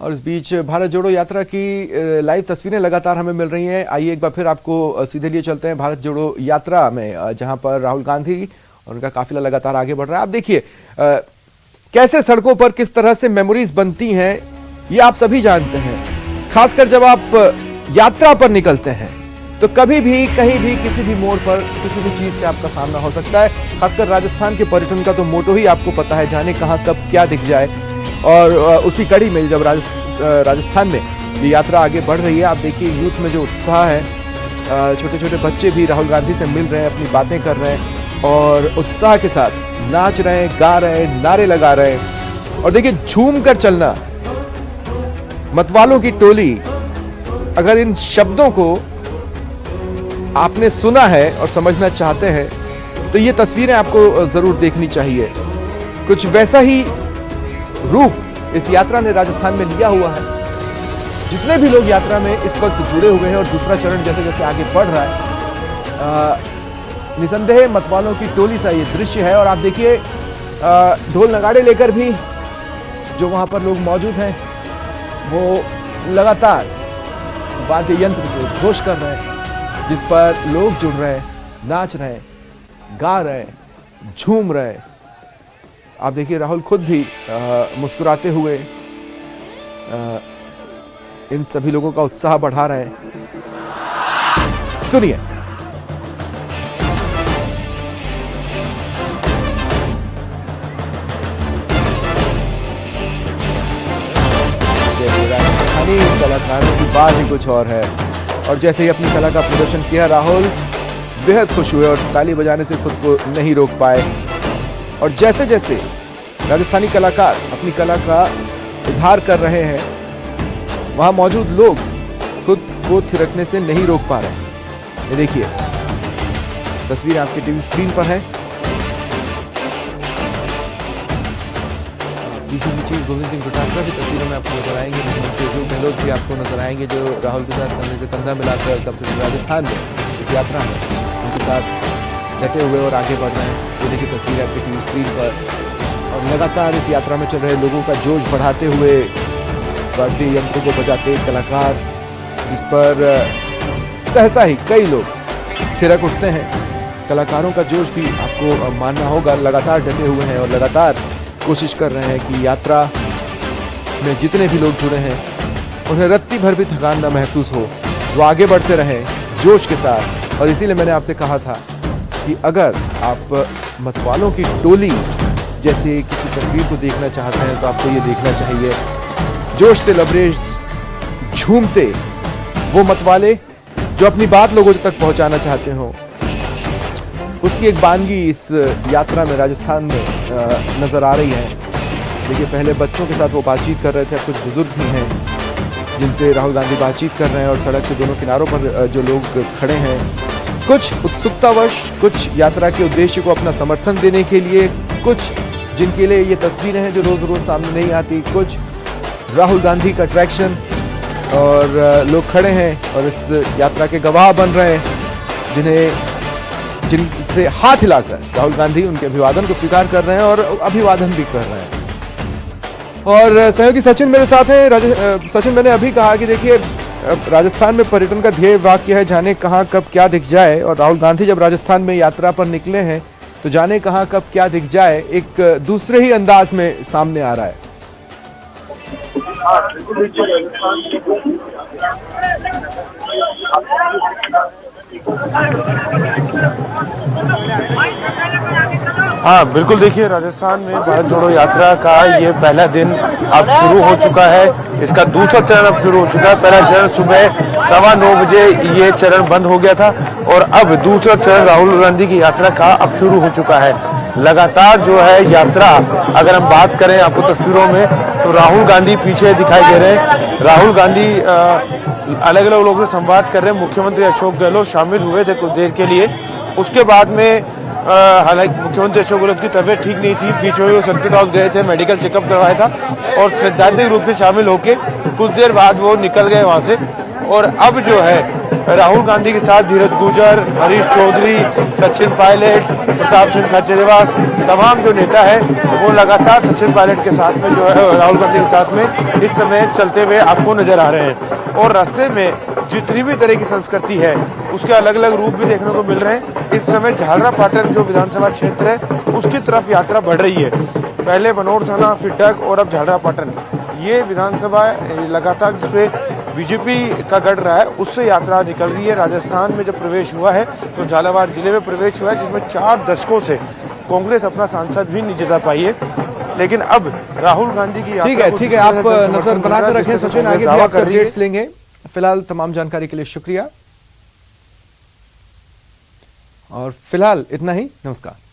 और इस बीच भारत जोड़ो यात्रा की लाइव तस्वीरें लगातार हमें मिल रही हैं। आइए एक बार फिर आपको सीधे लिए चलते हैं भारत जोड़ो यात्रा में, जहां पर राहुल गांधी और उनका काफिला लगातार आगे बढ़ रहा है। आप देखिए कैसे सड़कों पर किस तरह से मेमोरीज बनती हैं, ये आप सभी जानते हैं। खासकर जब आप यात्रा पर निकलते हैं तो कभी भी कहीं भी किसी भी मोड़ पर किसी भी चीज से आपका सामना हो सकता है। खासकर राजस्थान के पर्यटन का तो मोटो ही आपको पता है, जाने कहां कब क्या दिख जाए। और उसी कड़ी में जब राजस्थान में ये यात्रा आगे बढ़ रही है, आप देखिए यूथ में जो उत्साह है, छोटे छोटे बच्चे भी राहुल गांधी से मिल रहे हैं, अपनी बातें कर रहे हैं और उत्साह के साथ नाच रहे हैं, गा रहे हैं, नारे लगा रहे हैं। और देखिए झूम कर चलना, मतवालों की टोली। अगर इन शब्दों को आपने सुना है और समझना चाहते हैं तो ये तस्वीरें आपको जरूर देखनी चाहिए। कुछ वैसा ही रूप इस यात्रा ने राजस्थान में लिया हुआ है। जितने भी लोग यात्रा में इस वक्त जुड़े हुए हैं और दूसरा चरण जैसे जैसे आगे बढ़ रहा है, निसंदेह मतवालों की टोली सा ये दृश्य है। और आप देखिए ढोल नगाड़े लेकर भी जो वहां पर लोग मौजूद हैं वो लगातार वाद्य यंत्र से घोष कर रहे हैं, जिस पर लोग जुड़ रहे हैं, नाच रहे हैं, गा रहे हैं, झूम रहे हैं। आप देखिए राहुल खुद भी मुस्कुराते हुए इन सभी लोगों का उत्साह बढ़ा रहे हैं। सुनिए। राजस्थानी कलाकारों की बात ही कुछ और है। और जैसे ही अपनी कला का प्रदर्शन किया, राहुल बेहद खुश हुए और ताली बजाने से खुद को नहीं रोक पाए। और जैसे जैसे राजस्थानी कलाकार अपनी कला का इजहार कर रहे हैं, वहां मौजूद लोग खुद को थिरकने से नहीं रोक पा रहे। ये देखिए तस्वीर आपके टीवी स्क्रीन पर है। डीसीपी चीफ गोविंद सिंह डोटासरा की तस्वीरों में आपको नजर आएंगे, मुख्यमंत्री अशोक गहलोत भी आपको नजर आएंगे, जो राहुल के साथ कंधे से कंधा मिलाकर कब से राजस्थान में इस यात्रा में उनके साथ डटे हुए और आगे बढ़ रहे हैं। ये देखिए तस्वीर आपके टीवी स्क्रीन पर। और लगातार इस यात्रा में चल रहे लोगों का जोश बढ़ाते हुए वाद्य यंत्रों को बजाते कलाकार, जिस पर सहसा ही कई लोग थिरक उठते हैं। कलाकारों का जोश भी आपको मानना होगा, लगातार डटे हुए हैं और लगातार कोशिश कर रहे हैं कि यात्रा में जितने भी लोग जुड़े हैं उन्हें रत्ती भर भी थकान न महसूस हो, वो आगे बढ़ते रहें जोश के साथ। और इसीलिए मैंने आपसे कहा था कि अगर आप मतवालों की टोली जैसे किसी तस्वीर को देखना चाहते हैं तो आपको ये देखना चाहिए। जोशते लबरेज झूमते वो मतवाले जो अपनी बात लोगों तक पहुंचाना चाहते हो, उसकी एक बानगी इस यात्रा में राजस्थान में नजर आ रही है। देखिए पहले बच्चों के साथ वो बातचीत कर रहे थे, अब कुछ बुजुर्ग भी हैं जिनसे राहुल गांधी बातचीत कर रहे हैं। और सड़क के दोनों किनारों पर जो लोग खड़े हैं, कुछ उत्सुकतावश, कुछ यात्रा के उद्देश्य को अपना समर्थन देने के लिए, कुछ जिनके लिए ये तस्वीरें हैं जो रोज रोज सामने नहीं आती, कुछ राहुल गांधी का अट्रैक्शन। और लोग खड़े हैं और इस यात्रा के गवाह बन रहे हैं, जिनसे हाथ हिलाकर राहुल गांधी उनके अभिवादन को स्वीकार कर रहे हैं और अभिवादन भी कर रहे हैं। और सहयोगी सचिन मेरे साथ हैं। सचिन, मैंने अभी कहा कि देखिए राजस्थान में पर्यटन का ध्येय वाक्य है जाने कहां कब क्या दिख जाए। और राहुल गांधी जब राजस्थान में यात्रा पर निकले हैं तो जाने कहां कब क्या दिख जाए एक दूसरे ही अंदाज में सामने आ रहा है। हाँ बिल्कुल, देखिए राजस्थान में भारत जोड़ो यात्रा का ये पहला दिन अब शुरू हो चुका है। इसका दूसरा चरण अब शुरू हो चुका है। पहला चरण सुबह 9:15 बजे ये चरण बंद हो गया था और अब दूसरा चरण राहुल गांधी की यात्रा का अब शुरू हो चुका है। लगातार जो है यात्रा, अगर हम बात करें आपको तस्वीरों में, तो राहुल गांधी पीछे दिखाई दे रहे हैं। राहुल गांधी अलग अलग लोगों से संवाद कर रहे हैं। मुख्यमंत्री अशोक गहलोत शामिल हुए थे कुछ देर के लिए। उसके बाद में हालांकि मुख्यमंत्री अशोक गहलोत की तबीयत ठीक नहीं थी, बीच में वो सर्किट हाउस गए थे, मेडिकल चेकअप करवाया था और सैद्धांतिक रूप से शामिल होकर कुछ देर बाद वो निकल गए वहां से। और अब जो है राहुल गांधी के साथ धीरज गुर्जर, हरीश चौधरी, सचिन पायलट, प्रताप सिंह खाचरियावास, तमाम जो नेता है वो लगातार सचिन पायलट के साथ में जो है राहुल गांधी के साथ में इस समय चलते हुए आपको नजर आ रहे हैं। और रास्ते में जितनी भी तरह की संस्कृति है उसके अलग अलग रूप भी देखने को मिल रहे हैं। इस समय झालरापाटन जो विधानसभा क्षेत्र है उसकी तरफ यात्रा बढ़ रही है। पहले बनोर थाना, फिर डग और अब झालरापाटन, ये विधानसभा लगातार जिसपे बीजेपी का गढ़ रहा है उससे यात्रा निकल रही है। राजस्थान में जब प्रवेश हुआ है तो झालावाड़ जिले में प्रवेश हुआ है, जिसमें 4 दशकों से कांग्रेस अपना सांसद भी नहीं जिता पाई है। लेकिन अब राहुल गांधी की ठीक है, आप नजर बनाकर रखें सचिन, आगे भी आपसे अपडेट्स लेंगे। फिलहाल तमाम जानकारी के लिए शुक्रिया और फिलहाल इतना ही, नमस्कार।